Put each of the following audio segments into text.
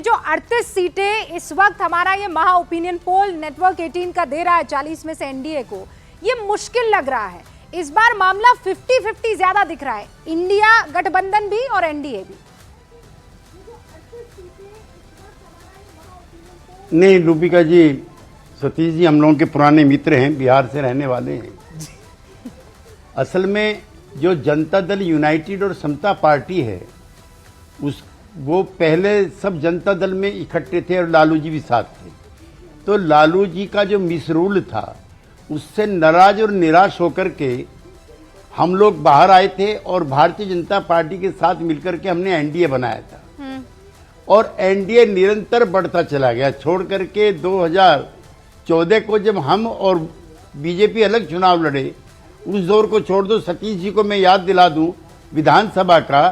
जो 38 सीटें इस वक्त हमारा ये महा ओपिनियन पोल नेटवर्क 18 का दे रहा है 40 में से एनडीए को, ये मुश्किल लग रहा है। इस बार मामला 50-50 ज्यादा दिख रहा है, इंडिया गठबंधन भी और एनडीए भी। नहीं रूबिका जी, सतीश जी हम लोगों के पुराने मित्र हैं, बिहार से रहने वाले हैं। असल में जो जनता दल यूनाइटेड और समता पार्टी है वो पहले सब जनता दल में इकट्ठे थे और लालू जी भी साथ थे। तो लालू जी का जो मिसरूल था उससे नाराज और निराश होकर के हम लोग बाहर आए थे और भारतीय जनता पार्टी के साथ मिलकर के हमने एनडीए बनाया था। और एनडीए निरंतर बढ़ता चला गया, छोड़ करके 2014 को जब हम और बीजेपी अलग चुनाव लड़े, उस दौर को छोड़ दो। सतीश जी को मैं याद दिला दूं, विधानसभा का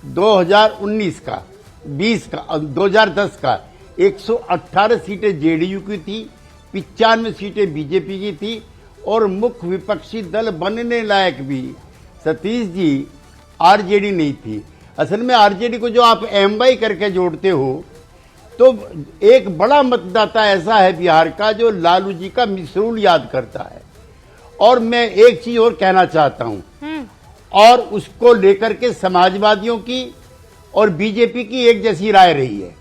2019 का 20 का 2010 का 118 सीटें जेडीयू की थी, 95 सीटें बीजेपी की थी और मुख्य विपक्षी दल बनने लायक भी सतीश जी आरजेडी नहीं थी। असल में आरजेडी को जो आप एमवाई करके जोड़ते हो, तो एक बड़ा मतदाता ऐसा है बिहार का जो लालू जी का मिसरूल याद करता है। और मैं एक चीज और कहना चाहता हूं, और उसको लेकर के समाजवादियों की और बीजेपी की एक जैसी राय रही है,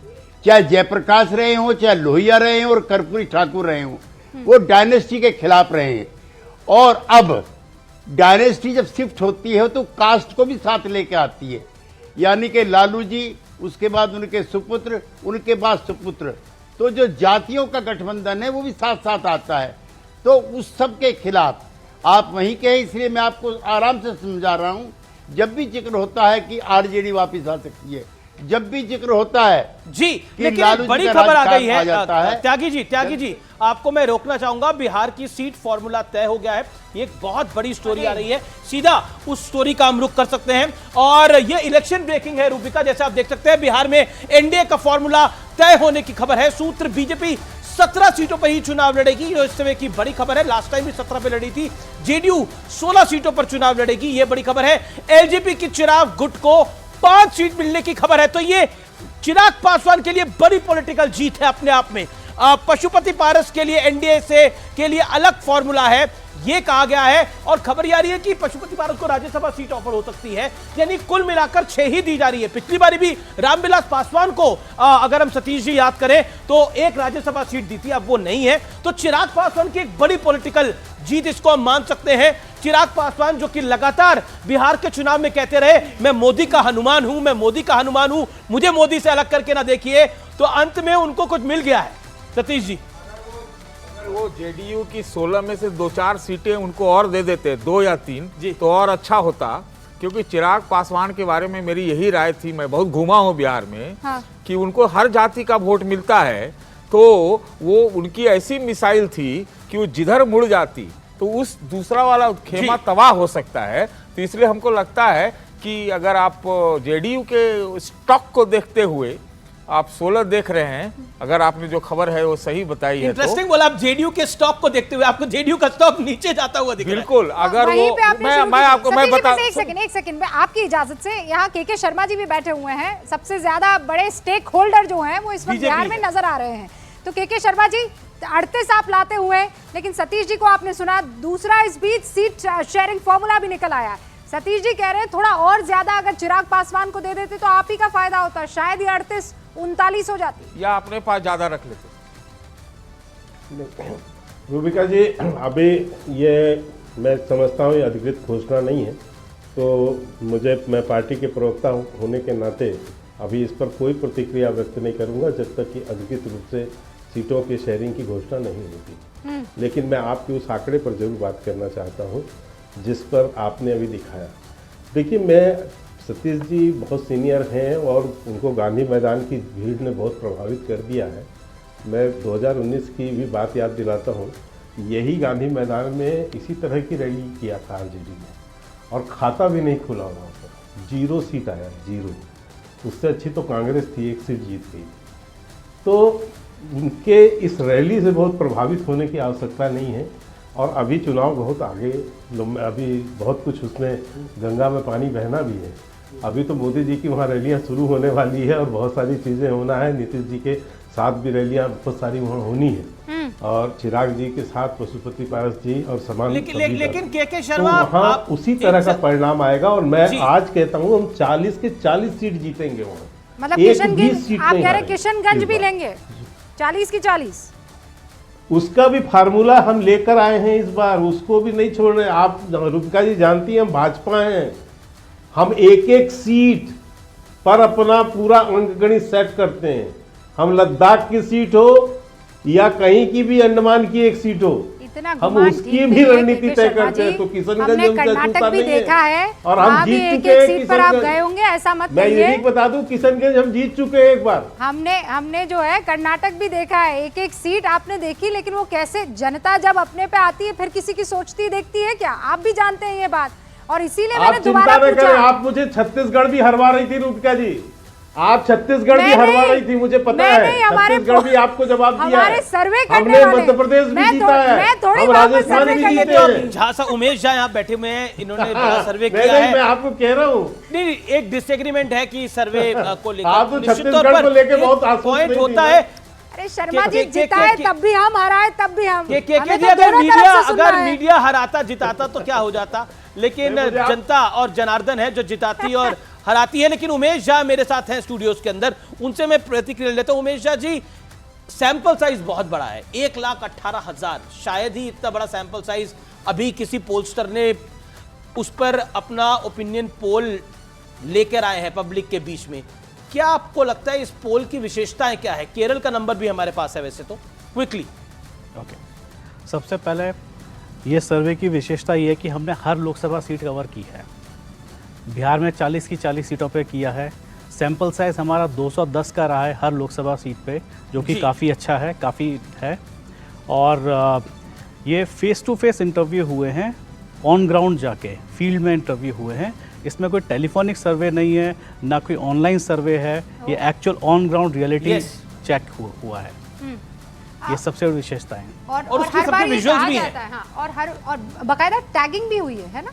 चाहे जयप्रकाश रहे हों, चाहे लोहिया रहे हों और कर्पूरी ठाकुर रहे हों, वो डायनेस्टी के खिलाफ रहे हैं। और अब डायनेस्टी जब शिफ्ट होती है तो कास्ट को भी साथ लेके आती है, यानी कि लालू जी, उसके बाद उनके सुपुत्र, उनके बाद सुपुत्र, तो जो जातियों का गठबंधन है वो भी साथ साथ आता है। तो उस सब के खिलाफ आप वहीं के हैं, इसलिए मैं आपको आराम से समझा रहा हूं। जब भी जिक्र होता है कि आरजेडी वापस आ सकती है, जब भी जिक्र होता है जी, लेकिन एक बड़ी खबर आ गई है त्यागी जी, आपको मैं रोकना चाहूंगा। बिहार की सीट फॉर्मूला तय हो गया है, ये एक बहुत बड़ी स्टोरी आ रही है, सीधा उस स्टोरी का हम रुख कर सकते हैं। और ये इलेक्शन ब्रेकिंग है रूबिका, जैसे आप देख सकते हैं बिहार में एनडीए का फॉर्मूला तय होने की खबर है। सूत्र बीजेपी 17 सीटों पर ही चुनाव लड़ेगी, जो इस समय की बड़ी खबर है। लास्ट टाइम भी 17 पे लड़ी थी। जेडीयू 16 सीटों पर चुनाव लड़ेगी, ये बड़ी खबर है। एलजेपी की चिराग गुट को 5 सीट मिलने की खबर है। तो ये चिराग पासवान के लिए बड़ी पॉलिटिकल जीत है अपने आप में। पशुपति पारस के लिए एनडीए से के लिए अलग फॉर्मूला है, ये कहा गया है। और खबर यह आ रही है कि पशुपति पारस को राज्यसभा सीट ऑफर हो सकती है, यानी कुल मिलाकर 6 ही दी जा रही है। पिछली बारी भी रामविलास पासवान को अगर हम सतीश जी याद करें तो एक राज्यसभा सीट दी थी, अब वो नहीं है। तो चिराग पासवान की एक बड़ी पॉलिटिकल जीत इसको हम मान सकते हैं। चिराग पासवान जो कि लगातार बिहार के चुनाव में कहते रहे, मैं मोदी का हनुमान हूं, मैं मोदी का हनुमान हूं, मुझे मोदी से अलग करके ना देखिए, तो अंत में उनको कुछ मिल गया है। सतीश जी, वो जेडीयू की 16 में से 2-4 सीटें उनको और दे देते, 2 या 3 जी, तो और अच्छा होता। क्योंकि चिराग पासवान के बारे में मेरी यही राय थी, मैं बहुत घूमा हूं बिहार में, हाँ। कि उनको हर जाति का वोट मिलता है, तो वो उनकी ऐसी मिसाइल थी कि वो जिधर मुड़ जाती तो उस दूसरा वाला खेमा तबाह हो सकता है। तो इसलिए हमको लगता है कि अगर आप जेडीयू के स्टॉक को देखते हुए आप 16 देख रहे हैं, अगर आपने जो खबर है वो सही बताई है, इंटरेस्टिंग बोला। आप जेडीयू के स्टॉक को देखते हुए आपको जेडीयू का स्टॉक नीचे जाता हुआ दिख रहा है। बिल्कुल, अगर वो मैं बता एक सेकंड में आपकी इजाजत से, यहाँ के शर्मा जी भी बैठे हुए हैं, सबसे ज्यादा बड़े स्टेक होल्डर जो हैं वो इस वक्त बिहार में नजर आ रहे हैं। तो के शर्मा जी, 38 आप लाते हुए, लेकिन सतीश जी को आपने सुना, दूसरा इस बीच सीट शेयरिंग फॉर्मूला भी निकल आया। सतीश जी कह रहे हैं थोड़ा और ज्यादा अगर चिराग पासवान को दे देते तो आप ही का फायदा होता, शायद ये 38-39 हो जाती, या अपने पास ज्यादा रख लेते। रूबिका जी, अभी ये मैं समझता हूँ ये अधिकृत घोषणा नहीं है, तो मैं पार्टी के प्रवक्ता होने के नाते अभी इस पर कोई प्रतिक्रिया व्यक्त नहीं करूँगा जब तक कि अधिकृत रूप से सीटों के शेयरिंग की घोषणा नहीं होती। लेकिन मैं आपके उस आंकड़े पर जरूर बात करना चाहता हूँ जिस पर आपने अभी दिखाया। देखिए, मैं सतीश जी बहुत सीनियर हैं और उनको गांधी मैदान की भीड़ ने बहुत प्रभावित कर दिया है। मैं 2019 की भी बात याद दिलाता हूँ, यही गांधी मैदान में इसी तरह की रैली किया था आरजेडी ने, और खाता भी नहीं खुला वहाँ पर, 0 सीट आया, 0। उससे अच्छी तो कांग्रेस थी, 1 सीट जीत गई। तो उनके इस रैली से बहुत प्रभावित होने की आवश्यकता नहीं है। और अभी चुनाव बहुत आगे, अभी बहुत कुछ उसमें गंगा में पानी बहना भी है। अभी तो मोदी जी की वहाँ रैलियाँ शुरू होने वाली है और बहुत सारी चीज़ें होना है। नीतीश जी के साथ भी रैलियाँ बहुत सारी वहाँ होनी है और चिराग जी के साथ पशुपति पारस जी और समान लेकिन के तो शर्मा वहाँ उसी तरह का परिणाम आएगा। और मैं आज कहता हूँ हम 40 के 40 सीट जीतेंगे वहाँ। मतलब किशनगंज, आप कह रहे किशनगंज भी लेंगे 40 की 40? उसका भी फार्मूला हम लेकर आए हैं इस बार, उसको भी नहीं छोड़ रहे। आप रुपिका जी जानती हैं हम भाजपा हैं, हम एक एक सीट पर अपना पूरा अंकगणित सेट करते हैं। हम लद्दाख की सीट हो या कहीं की भी अंडमान की एक सीट हो, हम उसकी भी रणनीति तय करते हैं। तो किशनगंज हमने कर्नाटक भी देखा है और हम जीत चुके हैं। सीट पर आप गए होंगे, ऐसा मत मैं कहिए। ये बता दूं किशनगंज हम जीत चुके हैं एक बार। हमने जो है कर्नाटक भी देखा है, एक एक सीट आपने देखी, लेकिन वो कैसे जनता जब अपने पे आती है फिर किसी की सोचती देखती है क्या? आप भी जानते हैं ये बात और इसीलिए मैंने दोबारा पूछा। आप मुझे छत्तीसगढ़ भी हरवा रही थी रुपिका जी, आप छत्तीसगढ़ भी हरवा रही थी, मुझे पता है। छत्तीसगढ़ भी आपको जवाब दिया है। सर्वे हमने मध्य प्रदेश भी जीता है, हम राजस्थान भी जीते हैं। जहाँ सा उमेश झा यहाँ बैठे हुए हैं, इन्होंने बड़ा सर्वे किया है। मैं आपको कह रहा हूँ नहीं, एक डिसएग्रीमेंट है कि सर्वे को लेकर आप तो छत्तीसगढ़ को लेकर बहुत पॉइंट होता है। अरे शर्मा जी जिताए तब भी हम, हराए तब भी हम। अगर मीडिया हराता जिताता तो क्या हो जाता, लेकिन जनता और जनार्दन है जो जिताती और हराती है। लेकिन उमेश झा मेरे साथ हैं स्टूडियोज के अंदर, उनसे मैं प्रतिक्रिया लेता हूं। उमेश झा जी, सैंपल साइज बहुत बड़ा है, 1,18,000, शायद ही इतना बड़ा सैंपल साइज अभी किसी पोलस्टर ने उस पर अपना ओपिनियन पोल लेकर आए हैं पब्लिक के बीच में। क्या आपको लगता है इस पोल की विशेषताएं क्या है? केरल का नंबर भी हमारे पास है वैसे तो, क्विकली। ओके, सबसे पहले ये सर्वे की विशेषता ये है कि हमने हर लोकसभा सीट कवर की है। बिहार में 40 की 40 सीटों पे किया है। सैंपल साइज हमारा 210 का रहा है हर लोकसभा सीट पे, जो कि काफ़ी अच्छा है, काफ़ी है। और ये फेस टू फेस इंटरव्यू हुए हैं, ऑन ग्राउंड जाके फील्ड में इंटरव्यू हुए हैं। इसमें कोई टेलीफोनिक सर्वे नहीं है, ना कोई ऑनलाइन सर्वे है, ये actual on ground reality check हुआ है। ये सबसे बड़ी विशेषता है। और उसके सबके विजुअल्स भी हैं। हाँ, और बकायदा टैगिंग भी हुई है ना?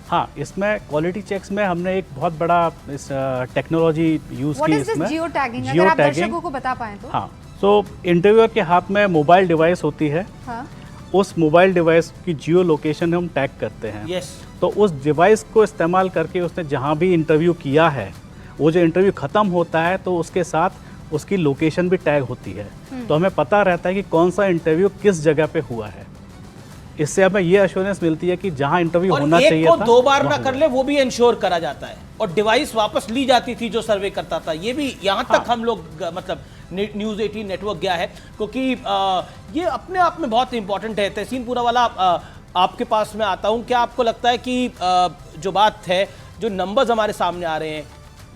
हाँ, इसमें क्वालिटी चेक्स में हमने एक बहुत बड़ा इस टेक्नोलॉजी यूज की इसमें, जियो टैगिंग, अगर आप दर्शकों को बता पाएं तो। हाँ, तो इंटरव्यूअर के हाथ में मोबाइल डिवाइस होती है। हाँ? उस मोबाइल डिवाइस की जियो लोकेशन हम टैग करते हैं। यस। तो उस डिवाइस को इस्तेमाल करके उसने जहाँ भी इंटरव्यू किया है, वो जो इंटरव्यू ख़त्म होता है तो उसके साथ उसकी लोकेशन भी टैग होती है। तो हमें पता रहता है कि कौन सा इंटरव्यू किस जगह पे हुआ है। इससे हमें ये एश्योरेंस मिलती है कि जहां इंटरव्यू होना चाहिए था, 2 बार ना कर ले वो भी इंश्योर करा जाता है। और डिवाइस वापस ली जाती थी जो सर्वे करता था, ये भी यहाँ तक हम लोग मतलब न्यूज़ 18 नेटवर्क गया है, क्योंकि ये अपने आप में बहुत इंपॉर्टेंट है। तहसीन पूरा वाला आपके पास में आता हूँ, क्या आपको लगता है कि जो बात है, जो नंबर्स हमारे सामने आ रहे हैं,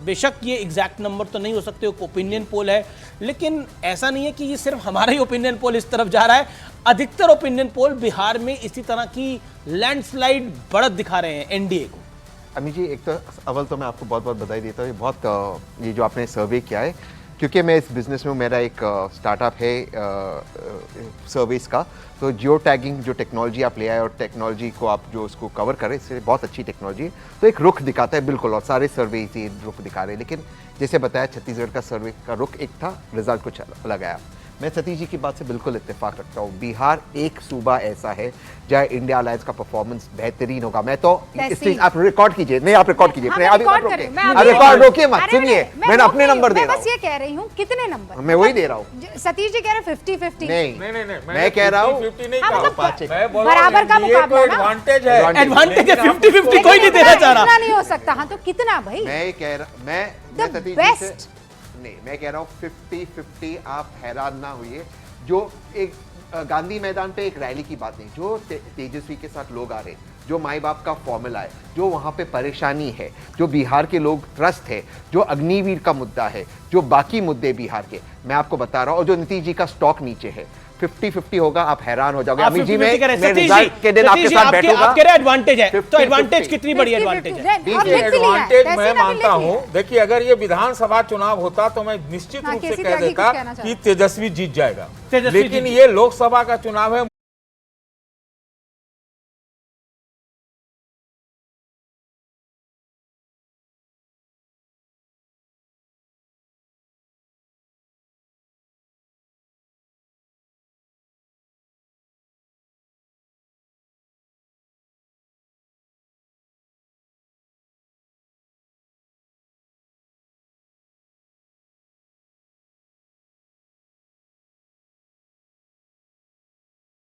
बेशक ये एग्जैक्ट नंबर तो नहीं हो सकते, ओपिनियन पोल है, लेकिन ऐसा नहीं है कि ये सिर्फ हमारा ही ओपिनियन पोल इस तरफ जा रहा है। अधिकतर ओपिनियन पोल बिहार में इसी तरह की लैंडस्लाइड बढ़त दिखा रहे हैं एनडीए को। अमित जी, एक तो अव्वल तो मैं आपको बहुत बहुत बधाई देता हूँ, ये जो आपने सर्वे किया है, क्योंकि मैं इस बिज़नेस में, मेरा एक स्टार्टअप है सर्विस का, तो जियो टैगिंग जो टेक्नोलॉजी आप ले आए और टेक्नोलॉजी को आप जो उसको कवर करें, इससे बहुत अच्छी टेक्नोलॉजी है। तो एक रुख दिखाता है बिल्कुल, और सारे सर्वे इसी रुख दिखा रहे हैं। लेकिन जैसे बताया, छत्तीसगढ़ का सर्वे का रुख एक था, रिजल्ट कुछ अलग आया। मैं सतीश जी की बात से बिल्कुल इत्तेफाक रखता हूँ। बिहार एक सूबा ऐसा है जहाँ इंडिया अलायंस का परफॉर्मेंस बेहतरीन होगा। मैं तो इसलिए आप रिकॉर्ड कीजिए, नहीं आप रिकॉर्ड कीजिए, रिकॉर्ड रोकिए मत, सुनिए, मैं अपने नंबर दे रहा हूँ। बस ये कह रही हूँ, कितने नंबर मैं वही दे रहा हूँ। सतीश जी कह रहे 50-50 नहीं, मैं कह रहा हूँ बराबर का मुकाबला, एडवांटेज है, 50-50 कोई नहीं देना चाह रहा। नहीं हो सकता। हाँ, तो कितना भाई? मैं कह रहा, मैं सतीश जी से नहीं, मैं कह रहा हूँ 50-50। आप हैरान ना हुई, जो एक गांधी मैदान पे एक रैली की बात नहीं, जो तेजस्वी के साथ लोग आ रहे, जो माई बाप का फॉर्मूला है, जो वहाँ पे परेशानी है, जो बिहार के लोग त्रस्त है, जो अग्निवीर का मुद्दा है, जो बाकी मुद्दे बिहार के, मैं आपको बता रहा हूँ। और जो नीतीश जी का स्टॉक नीचे है, 50-50 होगा, आप हैरान हो जाओगे। अमित जी, मैं रिजल्ट के दिन आपके साथ बैठूंगा। आप कह रहे एडवांटेज है, तो एडवांटेज कितनी बड़ी एडवांटेज है? एडवांटेज मैं मानता हूँ। देखिए, अगर ये विधानसभा चुनाव होता तो मैं निश्चित रूप से कह देता कि तेजस्वी जीत जाएगा, लेकिन ये लोकसभा का चुनाव है।